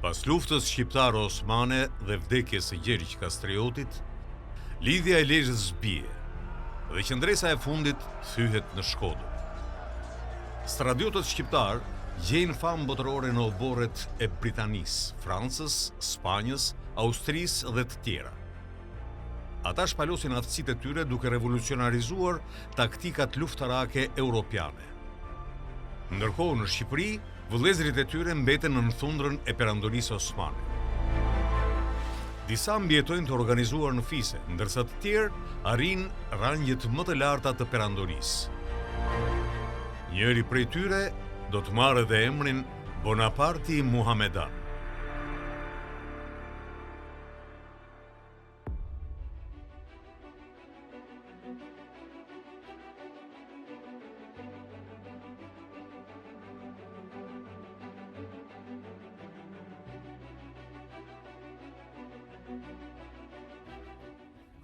Pas luftës shqiptaro-osmane dhe vdekjes së Gjergj Kastriotit, lidhja e Lezhës zbie dhe qendresa e fundit thyhet në Shkodër. Stradiotet shqiptar gjejnë famë botërore në oborret e Britanisë, Francës, Spanjës, Austrisë dhe të tjera. Ata shpalosin aftësitë e tyre duke revolucionarizuar taktikat luftarake europiane. Ndërkohë në Shqipëri, vëllezërit e tyre mbeten në thundrën e perandorisë osmane. Disa mbijetojnë të organizuar në fise, ndërsa të tjerë arrin rangjet më të larta të perandorisë. Njëri prej tyre do të marrë edhe emrin Bonaparti Muhamedan.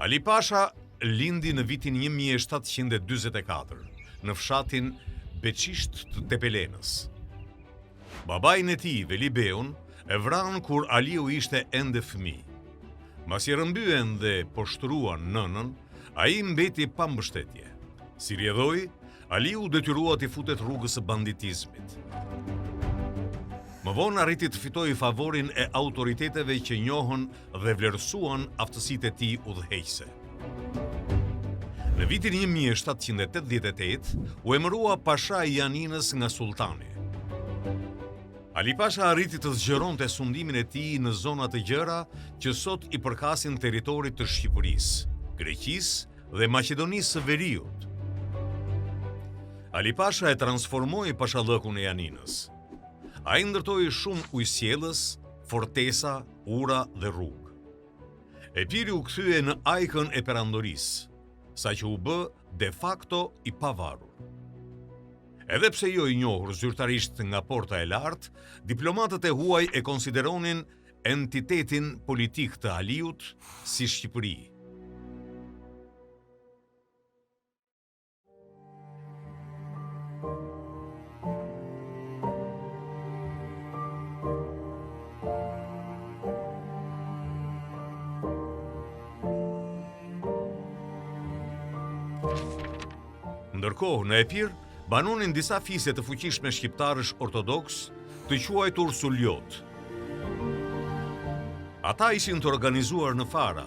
Ali Pasha lindi në vitin 1744 në fshatin Beqisht të Tepelenës. Babajin e tij, Veli Beun, e vran kur Aliu ishte ende fëmijë. Mbasi rrëmbyen dhe poshtruan nënën, ai mbeti pa mbështetje. Si rjedhoi, Aliu detyrua t'i futet rrugës së banditizmit. Më vonë arriti të fitojë favorin e autoriteteve që njohën dhe vlerësuan aftësitë e tij udhëheqëse. Në vitin 1788 u emërua Pasha i Janinës nga sultani. Ali Pasha arriti të zgjeronte sundimin e tij në zona të gjëra që sot i përkasin territorit të Shqipërisë, Greqisë dhe Maqedonisë së Veriut. Ali Pasha e transformoi pashallëkun e Janinës. Ai ndërtoi shumë ujësjellës, fortesa, ura dhe rrugë. Epiri u kthye në ajkën e perandorisë, saqë u bë de facto i pavarur. Edhe pse jo i njohur zyrtarisht nga porta e lartë, diplomatët e huaj e konsideronin entitetin politik të Aliut si Shqipëri. Ndërkohë, në Epir, banonin disa fise të fuqishme shqiptarësh ortodoks të quajtur Suljot. Ata ishin të organizuar në fara,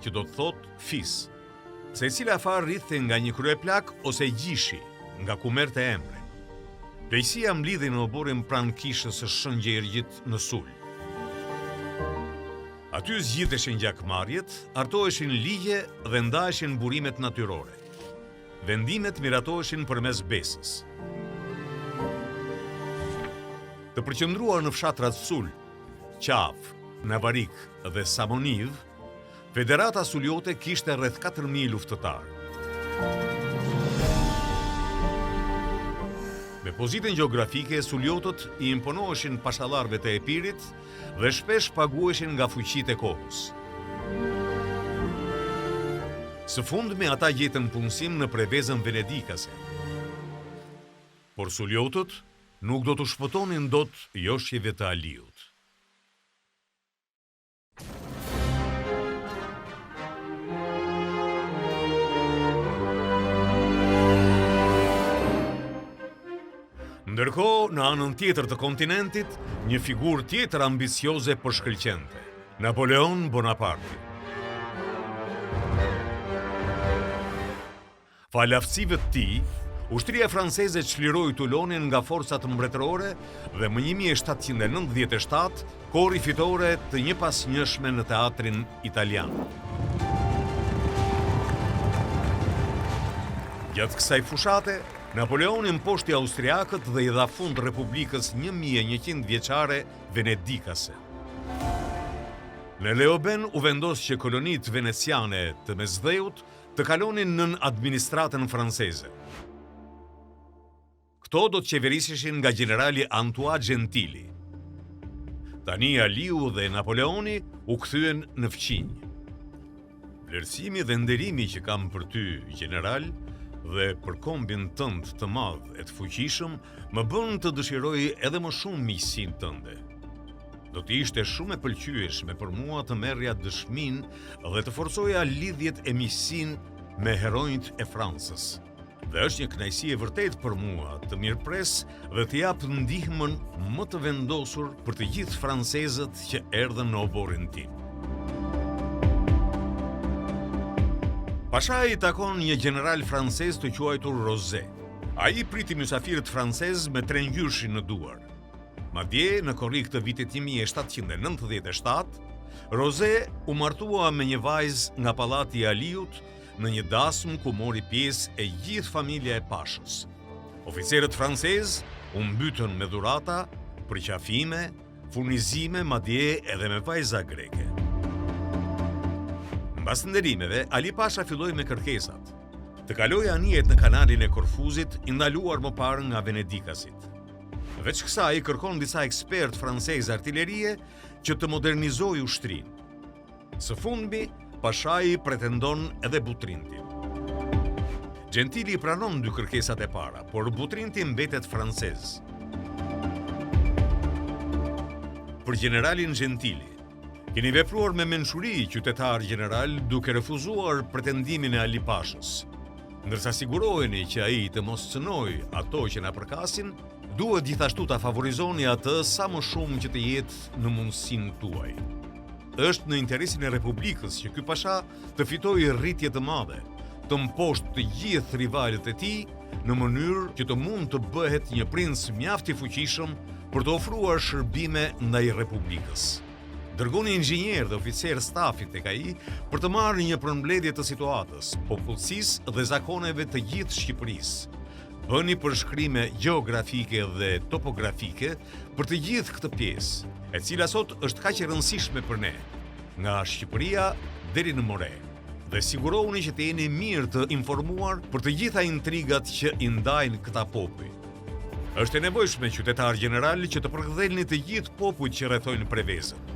që do të thotë fis, secila farë rrithte nga një kryeplak ose gjishi, nga ku merrte emrin. Plejësia mblidhej në oborin pranë kishës së Shën Gjergjit në Sul. Aty zgjidheshin gjakmarrjet, hartoheshin ligje dhe ndaheshin burimet natyrore. Vendimet miratoheshin përmes besës. Të përqendruar në fshatrat Sul, Qaf, Navarik dhe Samoniv, Federata Suljote kishte rreth 4.000 luftëtar. Me pozitën gjeografike, Suljotët i imponoheshin pashallarëve të Epirit dhe shpesh paguheshin nga fuqitë e kohës. Së fundmi ata gjetën punësim në prevezën venedikase. Por Suljotët nuk do të shpëtonin dot joshjeve të Aliut. Ndërkohë, në anën tjetër të kontinentit, një figurë tjetër ambicioze po shkëlqente, Napoleon Bonaparte. Fal aftësive të tij, ushtria franceze çliroi Toulonin nga forcat mbretërore dhe më 1797 korri fitore të një pasnjëshme në teatrin italian. Gjatë kësaj fushate, Napoleoni mposhti austriakët dhe i dha fund Republikës 1100 vjeçare venedikase. Në Leoben u vendos që kolonitë veneciane të Mesdheut të kalonin nën administratën franceze. Këto do të qeveriseshin nga generali Antoine Gentili. Tani Aliu dhe Napoleoni u kthyen në fqinj. Vlerësimi dhe nderimi që kam për ty, general, dhe për kombin tënd të madh e të fuqishëm, më bën të dëshiroj edhe më shumë miqësinë tënde. Do të ishte shumë e pëlqyeshme për mua të merrja dëshminë dhe të forcoja lidhjet e miqësinë me heronjt e Francës. Dhe është një kënaqësi e vërtetë për mua të mirëpres dhe të jap ndihmën më të vendosur për të gjithë francezët që erdhën në oborin tim. Pasha i takon një general francez të quajtur Rozé. Ai priti mysafirët francez me trengjyshin në duar. Madje në korrik të vitit 1797, Rozé u martua me një vajzë nga pallati i Aliut në një dasmë ku mori pjesë e gjithë familja e pashës. Oficerët francezë u mbytën me dhurata, përqafime, furnizime, madje edhe me vajza greke. Mbas nderimeve, Ali Pasha filloi me kërkesat. Të kaloi anijet në kanalin e Korfuzit, i ndaluar më parë nga venedikasit. Veç kësaj kërkon disa ekspert francezë artillerie që të modernizojë ushtrinë. Së fundmi, Pashai pretendon edhe Butrintin. Gentili pranon dy kërkesat e para, por Butrinti mbetet francez. Për generalin Gentili, keni vepruar me mençuri, qytetar general, duke refuzuar pretendimin e Ali Pashës. Ndërsa siguroheni që ai të mos cënoj ato që na përkasin, duhet gjithashtu ta favorizoni atë sa më shumë që të jetë në mundësinë tuaj. Është në interesin e Republikës që ky pasha të fitojë rritje të madhe, të mposhtë të gjithë rivalët e tij në mënyrë që të mund të bëhet një princ mjaft i fuqishëm për të ofruar shërbime ndaj Republikës. Dërgoni inxhinier dhe oficer stafi tek ai për të marrë një përmbledhje të situatës, popullsisë dhe zakoneve të gjithë Shqipërisë. Bëni përshkrime gjeografike dhe topografike për të gjithë këtë pjesë, e cila sot është kaq e rëndësishme për ne, nga Shqipëria deri në more. Dhe sigurohuni që të jeni mirë të informuar për të gjitha intrigat që i ndajnë këta popull. Është e nevojshme, qytetar general, që të përktheni të gjithë popujt që rrethojnë Prevezën.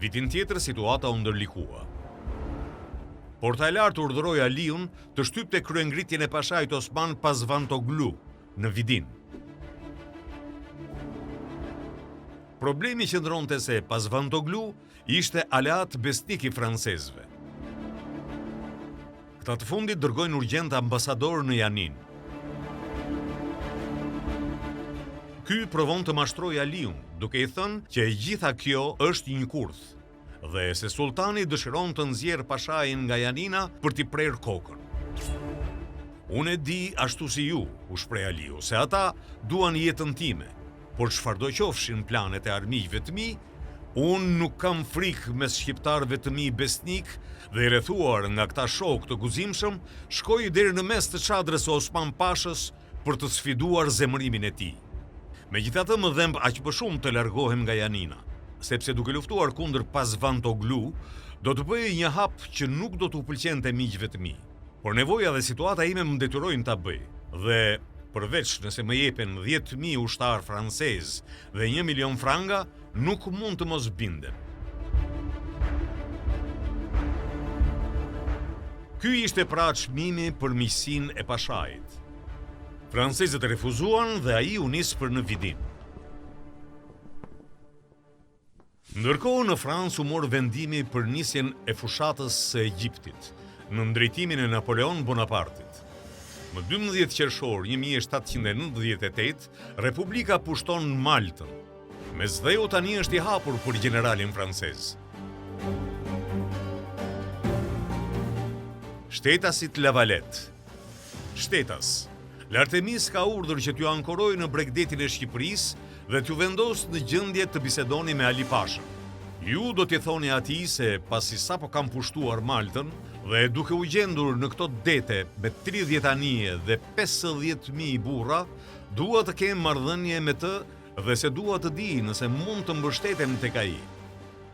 Vitin tjetër situata u ndërlikua. Porta e lartë urdhëroi Aliun të shtypte kryengritjen e Pashait Osman Pazvantoglu në Vidin. Problemi qëndronte se Pazvantoglu ishte aleat besnik i francezëve. Këta të fundit dërgojnë urgjent ambasador në Janin. Ky provon të mashtrojë Aliun, duke i thënë që e gjitha kjo është një kurth, dhe se sultani dëshiron të nxjerrë Pashain nga Janina për t'i prerë kokën. Unë e di ashtu si ju, u shpreh Aliu, se ata duan jetën time, por çfarëdo qofshin planet e armiqve të mi, unë nuk kam frikë mes shqiptarëve të mi besnik dhe i rrethuar nga këta shok të guzimshëm, shkoj deri në mes të çadrës së Osman Pashës për të sfiduar zemërimin e tij. Megjithatë më dhemb aq më shumë të largohem nga Janina, sepse duke luftuar kundër Pazvantoglu, do të bëj një hap që nuk do t'u pëlqente miqve të mi. Por nevoja dhe situata ime më detyrojnë ta bëj. Dhe përveç nëse më jepen 10.000 ushtar francez dhe 1 milion franga, nuk mund të mos bindem. Ky ishte pra çmimi për miqësinë e Pashait. Francezët refuzuan dhe ai u nis për në Vidin. Ndërkohë në Francë u mor vendimi për nisjen e fushatës së Egjiptit, në ndrejtimin e Napoleon Bonapartit. Më 12 qershor 1798, Republika pushton Maltën. Mesdheu tani është i hapur për generalin francez. Shtetasit La Valette. Shtetas. L'Artemis ka urdhër që t'ju ankorojë në bregdetin e Shqipërisë dhe t'ju vendos në gjendje të bisedoni me Ali Pashën. Ju do t'i thoni atij se pasi sapo kam pushtuar Maltën dhe duke u gjendur në këto dete me 30 anije dhe 50.000 burra, dua të kem marrëdhënie me të dhe se dua të di nëse mund të mbështetem tek ai.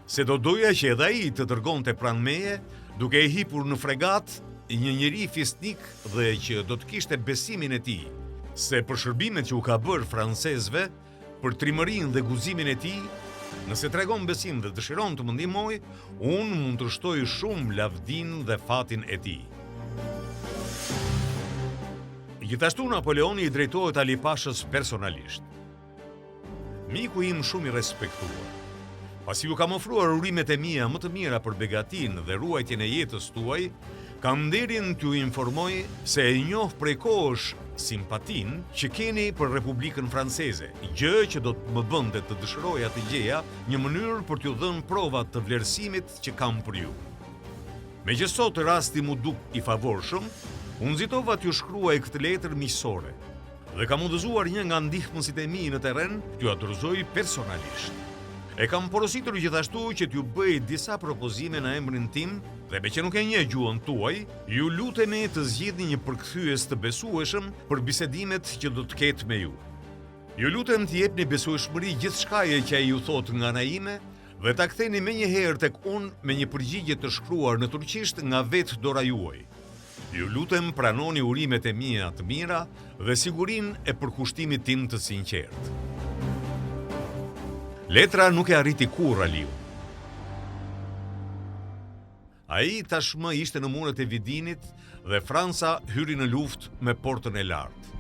se do doja që edhe ai të dërgonte pranë meje, duke e hipur në fregat një njeri fisnik dhe që do të kishte besimin e tij, se për shërbimet që u ka bërë francezëve, për trimërinë dhe guximin e tij, nëse tregon besim dhe dëshiron të më ndihmoj, unë mund të shtoj shumë lavdin dhe fatin e tij. Gjithashtu Napoleoni i drejtohet Ali Pashës personalisht. Miku im shumë i respektuar, pasi ju kam ofruar urimet e mia më të mira për begatin dhe ruajtjen e jetës tuaj, kam nderin t'ju informoj se e njoh prej kohësh simpatin që keni për Republikën Franceze, gjë që do të më bënte të dëshiroja të gjeja një mënyrë për t'ju dhënë prova të vlerësimit që kam për ju. Megjithëse sot rasti mu duk i favorshëm, unë nxitova t'ju shkruaj këtë letër miqësore dhe kam udhëzuar një nga ndihmësit e mi në terren t'ju adresoj personalisht. E kam porositur gjithashtu që t'ju bëj disa propozime në emrin tim dhe me që nuk e njeh gjuhën tuaj, ju lutemi të zgjidhni një përkthyes të besueshëm për bisedimet që do të ketë me ju. Ju lutem të jepni besueshmëri gjithçkaje që ai ju thot nga ana ime dhe ta ktheni menjëherë tek unë me një përgjigje të shkruar në turqisht nga vetë dora juaj. Ju lutem pranoni urimet e mia të mira dhe sigurinë e përkushtimit tim të sinqertë. Letra nuk e arriti kurrë Aliu. Ai tashmë ishte në muret e Vidinit dhe Franca hyri në luftë me portën e lartë.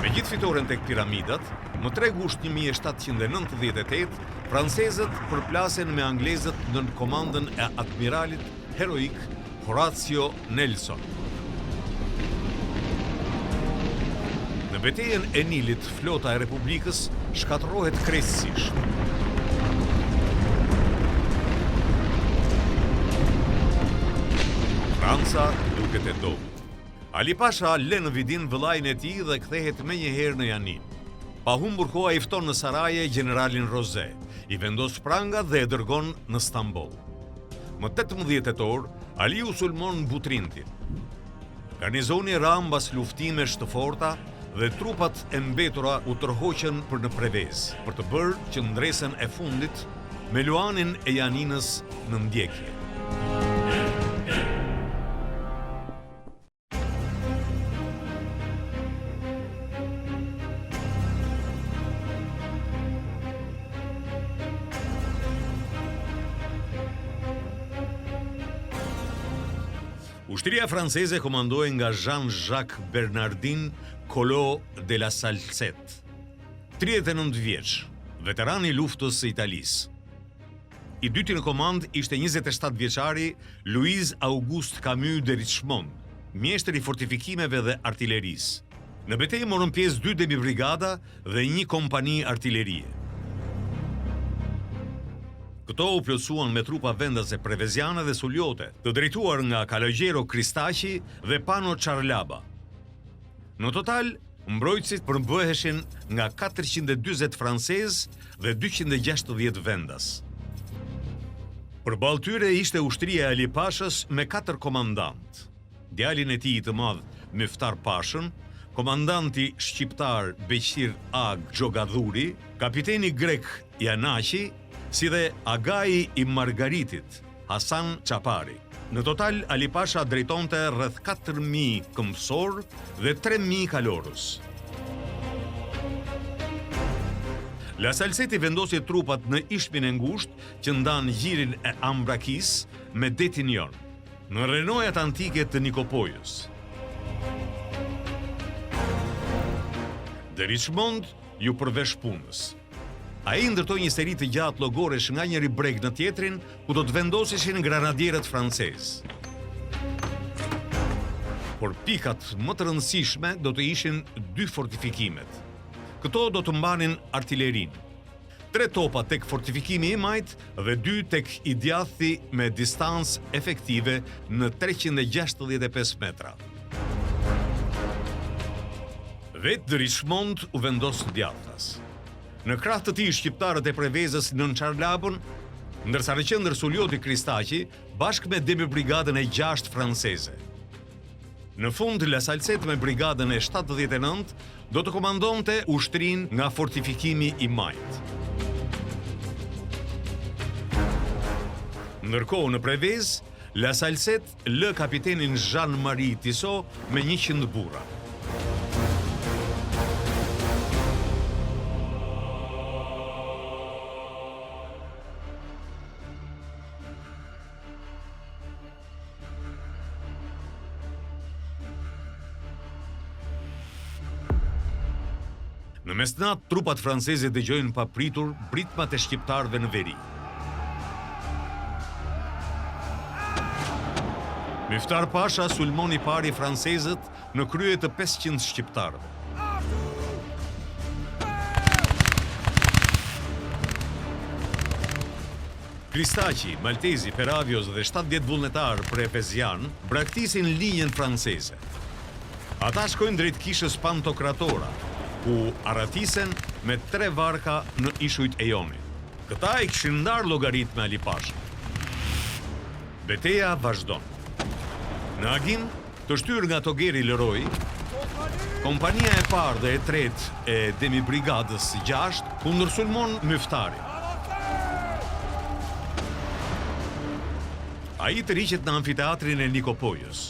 Me gjithë fitoren tek piramidat, më 3 gusht 1798, francezët përplasen me anglezët në komandën e admiralit heroik Horatio Nelson. Në betejën e Nilit, flota e Republikës shkatërrohet krejtësisht. Franca duket e dobët. Ali Pasha lën në Vidin vëllain e tij dhe kthehet menjëherë në Janin. Pa humbur koha i fton në saraje generalin Rozë, i vendos pranga dhe e dërgon në Stamboll. Më 18 tetor, Aliu sulmon Butrintin. Garnizoni ra mbas luftimesh të forta dhe trupat e mbetura u tërhoqën për në Prevez, për të bërë që ndresën e fundit me luanin e Janinës në ndjekje. Ushtria franceze komandohej nga Jean-Jacques Bernardin Collot de la Salcette, 39 vjeç, veteran i luftës së Italisë. I dyti në komand ishte 27 vjeçari Louis Auguste Camus de Richmond, mjeshtër i fortifikimeve dhe artillerisë. Në betejë morën pjesë 2 demi-brigada dhe 1 kompani artillerie. Këto u plotësuan me trupa vendase preveziane dhe suljote, të drejtuar nga Calogero Cristaqi dhe Pano Charlaba. Në total, mbrojtësit përmbëheshin nga 440 francezë dhe 260 vendas. Përballë tyre ishte ushtria e Ali Pashës me 4 komandant. Djalin e tij të madh, Miftar Pashën, komandanti shqiptar Beqir Ag Gjogadhuri, kapiteni grek Janaqi, si dhe agai i Margaritit, Hasan Çapari. Në total, Ali Pasha drejtonte rreth 4.000 këmbësor dhe 3.000 kalorës. La Salcette vendosi trupat në ishpin e ngushtë që ndan gjirin e Ambrakis me detin Jon, në rrenojat antike të Nikopojës. De Richmond ju përvesh punës. Ai ndërtoi një seri të gjatë llogoresh nga njëri breg në tjetrin, ku do të vendoseshin granadierët francezë. Por pikat më të rëndësishme do të ishin 2 fortifikimet. Këto do të mbanin artillerinë. 3 topa tek fortifikimi i majt dhe 2 tek i djathi me distancë efektive në 365 metra. Vetë de Richmond u vendos djathtas. Në krah të tij shqiptarët e Prevezës nën Charlabën, ndërsa në qendër suljoti Cristaqi bashkë me demi-brigadën e 6 franceze. Në fund, La Salcette me brigadën e 79 do të komandonte ushtrinë nga fortifikimi i majt. Ndërkohë në Prevez, La Salsette lë kapitenin Jean-Marie Tissot me 100 burra. Në mesnat, trupat franceze dëgjojnë papritur britmat e shqiptarëve në veri. Miftar Pasha sulmoni pari francezët në krye të 500 shqiptarëve. Kristaqi, Maltezi, Peravios dhe 70 vullnetar prepezian braktisin linjën franceze. Ata shkojnë drejt kishës Pantokratora, ku aratisen me 3 varka në ishujt e Jonit. Këta i kishin ndarë llogarit me Ali Pasha. Beteja vazhdon. Në agim, të shtyr nga Togeri Leroi, kompania e parë dhe e tretë e demibrigadës 6 kundërsulmon Myftarin. Ai tërhiqet në amfiteatrin e Nikopojës.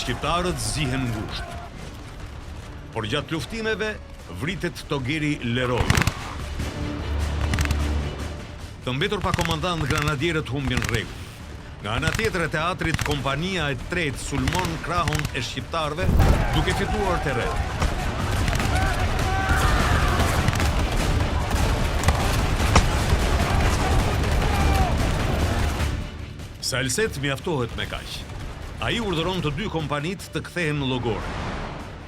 Shqiptarët zihen ngushtë. Por gjatë luftimeve vritet Togeri Leroi. Të mbetur pa komandant, granadierët humbin rregull. Nga ana tjetër e teatrit, kompania e tretë sulmon krahun e shqiptarëve duke fituar terren. Salsette mjaftohet me kaq. Ai urdhëron të 2 kompanit të kthehen në llogore.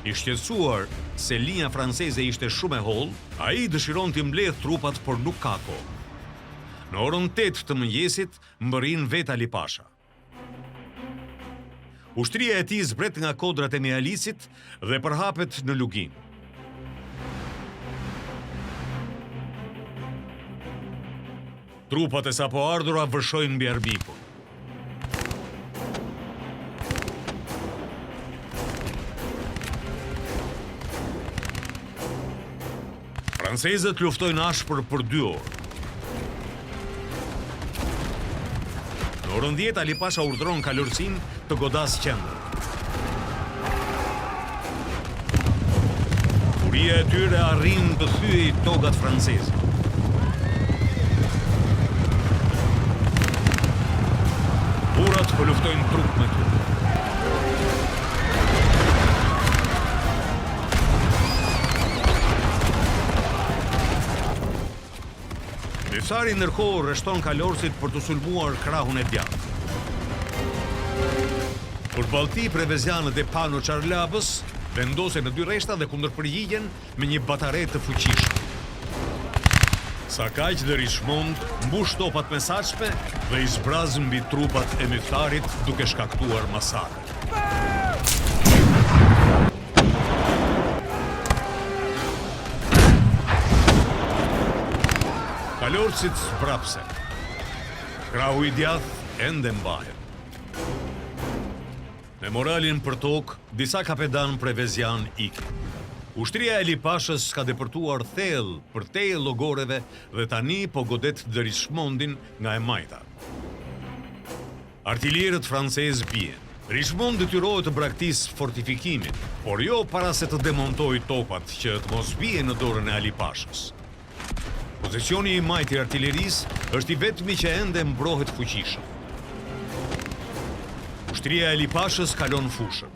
I shqetësuar se linja franceze ishte shumë e hollë, ai dëshiron t'i mbledh trupat, por nuk ka kohë. Në orën 8 të mëngjesit mbërrin vet Ali Pasha. Ushtria e tij zbret nga kodrat e Mialisit dhe përhapet në Lugin. Trupat e sapo ardhura vërshojnë mbi Arbikun. Francezët luftojnë ashpër për 2 orë. Në orën 10, Ali Pasha urdhëron kalorësin të godas qendrën. Furia e tyre arrin të thyej togat franceze. Burrat po luftojnë trup me trup. Myftari ndërkohë rreshton kalorësit për të sulmuar krahun e djathtë. Përballti, prevezianët e Pano Çarlabës vendosen në 2 rreshta dhe kundërpërgjigjen me një batare të fuqishme. Sa kaq dhe Richmond mbush topat me saçme dhe i zbraz mbi trupat e Myftarit duke shkaktuar masakër. Kalorësit zbrapse. Krahu i djathtë ende mbahet. Me moralin për tokë, disa kapedan prevezian ikin. Ushtria e Ali Pashës ka depërtuar thellë për te llogoreve dhe tani po godet Richmondin nga e majta. Artilierët francezë bien. Richmond detyrohet të braktisë fortifikimin, por jo para se të demontojë topat që të mos bien në dorën e Ali Pashës. Pozicioni i majtë i artillerisë është i vetmi që ende mbrohet fuqishëm. Ushtria e Ali Pashës kalon fushën.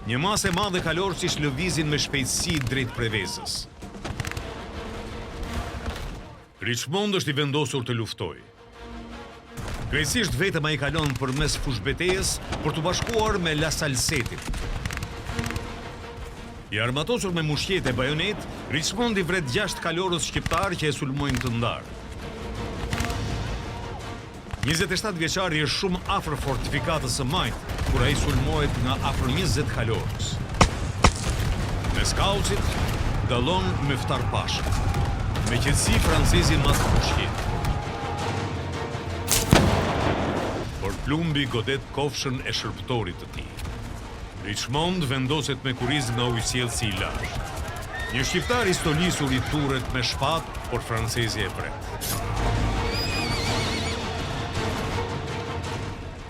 Një masë e madhe kalorësish lëvizin me shpejtësi drejt Prevezës. Richmond është i vendosur të luftojë. Krejtësisht vetëm ai kalon përmes fushbetejës për të bashkuar me La Salsettin. I armatosur me mushqete e bajonet, Richmond i vret 6 kalorës shqiptar që e sulmojnë të ndarë. 27 vjeçari është shumë afër fortifikatës së majtë, kur ai sulmohet nga afër 20 kalorës. Me skaucit dallon Myftar Pasha. Me qetësi francezi mas mushqet. Por plumbi godet kofshën e shërbëtorit të tij. Richmond vendoset me kuriz nga ujësiellësi i lashtë. Një shqiptar i stolisur i turret me shpatë, por francezi e pret.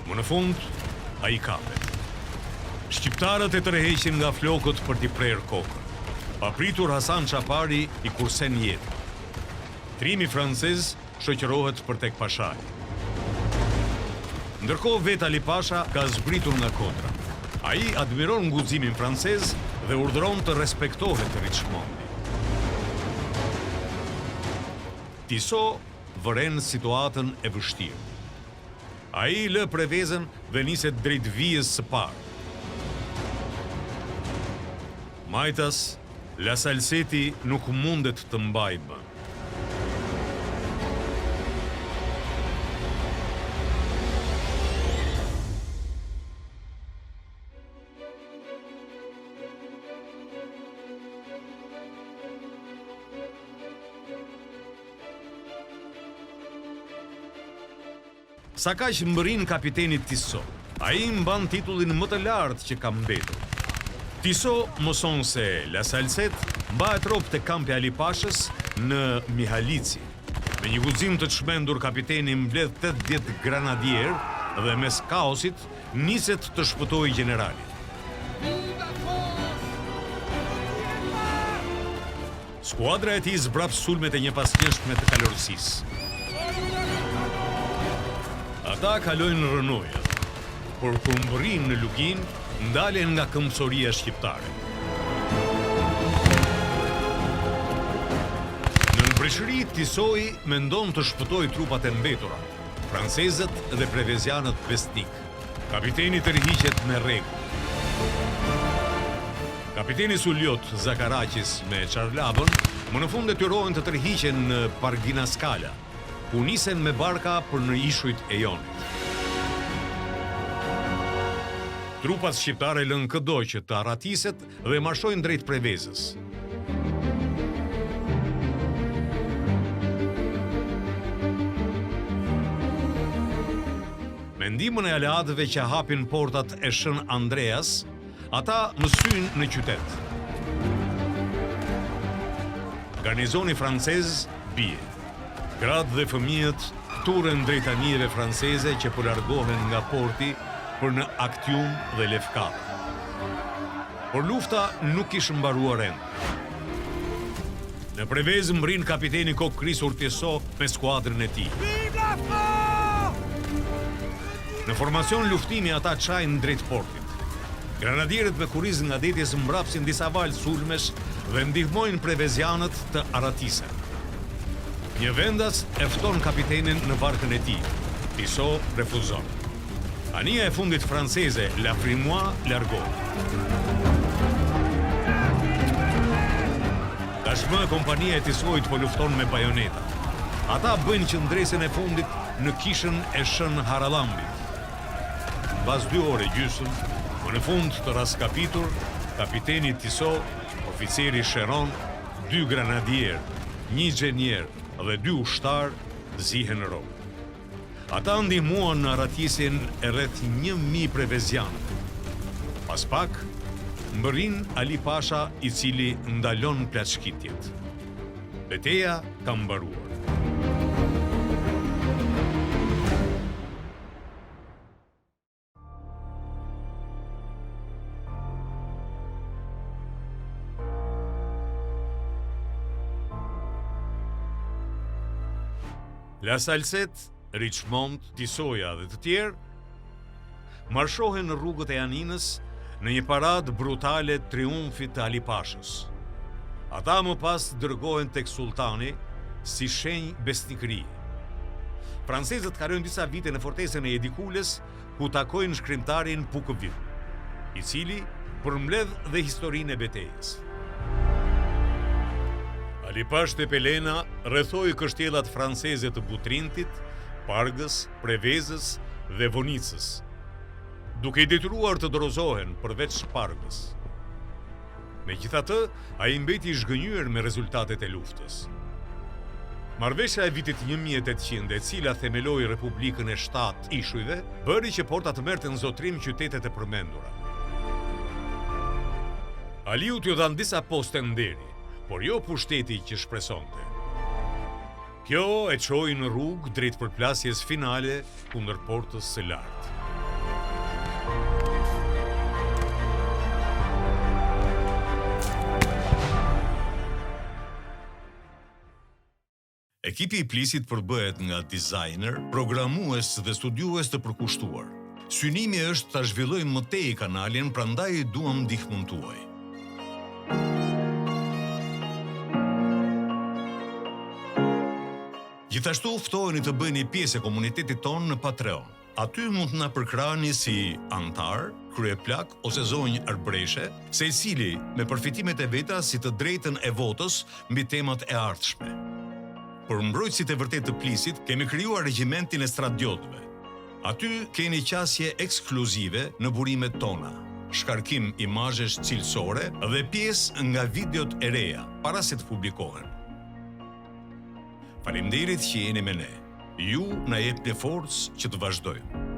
Më në fund, ai kapet. Shqiptarët e tërheqin nga flokët për t'i prerë kokën. Papritur Hasan Çapari i kursen jetën. Trimi francez shoqërohet për tek Pashaj. Ndërkohë vet Ali Pasha ka zbritur nga kodra. Ai admiron nguximin francez dhe urdhëron të respektohet Richmondi. Tissot vëren situatën e vështirë. Ai lë Prevezën dhe niset drejt vijës së parë. Majtas, La Salseti nuk mundet të mbajë më. Sa kaq mbërrin kapiteni Tissot. Ai mban titullin më të lartë që ka mbetur. Tissot mëson se La Salsette mbahet rrop te kampi Ali Pashës në Mihalici. Me një guxim të çmendur kapiteni mbledh 80 granadier dhe mes kaosit niset të shpëtojë generalin. Skuadra e tij zbrap sulmet e një pasnjështme të kalorësisë. Ata kalojnë rënojët, por kur mbërrin në Lugin, ndalen nga këmbësoria shqiptare. Në nënbreshëri, Tissot mendon të shpëtojë trupat e mbetura, francezët dhe prevezianët besnik. Kapiteni tërhiqet me rregull. Kapiteni Suljot Zakaraqis me Çarlavën më në fund detyrojnë të tërhiqen në Parginaskala, ku nisen me barka për në ishujt e Jonit. Trupat shqiptare lën këdo që të arratiset dhe marshojnë drejt Prevezës. Me ndihmën e aleatëve që hapin portat e Shën Andreas, ata mësynë në qytet. Garnizoni francez bie. Gratë dhe fëmijët turren drejt anijeve franceze që po largohen nga porti për në Aktium dhe Lefkada. Por lufta nuk ishte mbaruar ende. Në Prevezë mbrin kapiteni kokë krisur Tissot me skuadrën e tij. Në formacion luftimi ata çajnë drejt portit. Granadierët me kuriz nga detjes mbrapsin disa valë sulmesh dhe ndihmojnë prevezianët të arratisen. Një vendas e fton kapitenin në barkën e tij. Tissot refuzon. Anija e fundit franceze, La Frimois, largohet. Tashmë kompania e Tissotit po lufton me bajoneta. Ata bëjnë qëndresën e fundit në kishën e Shën Haralambit. Mbas 2 orë gjysmë, më në fund të raskapitur, kapiteni Tissot, oficeri Cheron, 2 granadier, 1 inxhinier dhe 2 ushtar zihen rrok. Ata ndihmuan në arratjesin e rreth 1000 prevezianë. Pas pak, mbërrin Ali Pasha, i cili ndalon plaçkitjet. Betejë ka mbaruar. La Salsette, Richmond, Tissoja dhe të tjerë marshohen në rrugët e Janinës në një paradë brutale triumfit të Ali Pashës. Ata më pas dërgohen tek sultani si shenjë besnikërie. Francezët kalojnë disa vite në fortesën e Edikules, ku takojnë shkrimtarin Pukëvil, i cili përmbledh dhe historinë e betejës. Ali Pash te Pelena rrethoi kështjellat franceze të Butrintit, Pargës, Prevezës dhe Vonicës, duke i detyruar të dorëzohen përveç Pargës. Megjithatë, ai mbeti i zhgënjur me rezultatet e luftës. Marrëveshja e vitit 1800, e cila themeloi Republikën e 7 Ishujve, bëri që porta të merrten zotrim qytetet e përmendura. Aliut ju dhanë disa poste nderi, por jo pushteti që shpresonte. Kjo e çoi në rrugë drejt përplasjes finale kundër portës së lartë. Ekipi i Plisit përbëhet nga dizajner, programues dhe studiues të përkushtuar. Synimi është ta zhvillojmë më tej kanalin, prandaj duam ndihmën tuaj. Gjithashtu ftoheni të bëheni pjesë e komunitetit tonë në Patreon. Aty mund të na përkrahani si antar, kryeplak ose zonjë arbreshe, secili me përfitimet e veta si të drejtën e votës mbi temat e ardhshme. Për mbrojtësit e vërtet të Plisit, kemi krijuar regjimentin e Stradiotëve. Aty keni qasje ekskluzive në burimet tona, shkarkim imazhesh cilësore dhe pjesë nga videot e reja para se të publikohen. Faleminderit që jeni me ne. Ju na jepni forcë që të vazhdojmë.